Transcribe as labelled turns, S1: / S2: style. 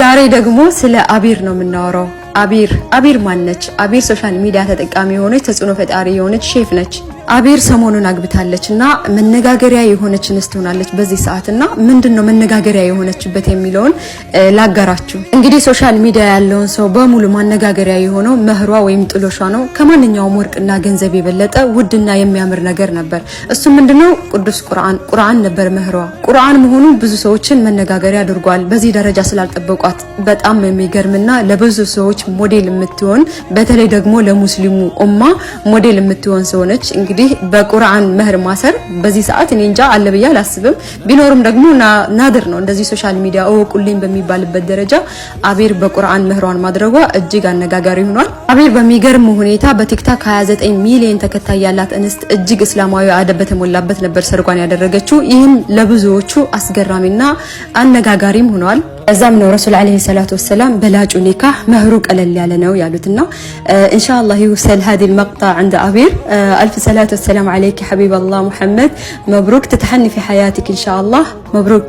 S1: ዛሬ ደግሞ ስለ አቢር ነው የምናወራው። አቢር ማነች? አቢር ሶሻል ሚዲያ ተጠቃሚ የሆነች ተጽዕኖ ፈጣሪ የሆነች ሼፍ ነች። አቢር ሰሞኑን አግብታለችና መነጋገሪያ የሆነች እንስት ሆናለች በዚህ ሰዓትና ምንድነው መነጋገሪያ የሆነችበት የሚለውን ላጋራችሁ። እንግዲህ ሶሻል ሚዲያ ያለውን ሰው በሙሉ ማነጋገሪያ የሆነው መህሯ ወይም ጥሎሿ ነው። ከማንኛውም ወርቅና ገንዘብ የበለጠ ውድና የሚያምር ነገር ነበር። እሱ ምንድነው? ቅዱስ ቁርአን ነበር መህሯ። ቁርአን መሆኑ ብዙ ሰዎችን መነጋገሪያ አድርጓል። በዚህ ደረጃ ስላልጠበቋት በጣም የሚገርምና ለብዙ ሰዎች ሞዴል የምትሆን በተለይ ደግሞ ለሙስሊሙ ኡማ ሞዴል የምትሆን ሰው ነች። እንግዲህ በቁርአን መህር ማሰር በዚህ ሰዓት እኔ እንጃ አለ ብዬ አላስብም። ቢኖርም ደግሞ ናድር ነው። እንደዚህ ሶሻል ሚዲያ እወቁልኝ በሚባልበት ደረጃ አቢር በቁርአን መህሯን ማድረጓ እጅግ አነጋጋሪ ሆኗል። አቢር በሚገርም ሁኔታ በቲክታክ 29 ሚሊዮን ተከታይ ያላት እንስት እጅግ እስላማዊ አደብ በተሞላበት ነበር ሰርጓን ያደረገችው። ይህም ለብዙዎቹ አስገራሚና አነጋጋሪም ሆኗል። እዛም ነው ረሱል አለይሂ ሰላቱ ወሰለም በላጩ ኒካህ መህሩ ቀለል ያለ ነው ያሉትና ኢንሻአላህ ይወሰል هذه المقطع عند أبير. ألف صلاة والسلام عليك حبيب الله محمد. مبروك تتحني في حياتك إن شاء الله. مبروك.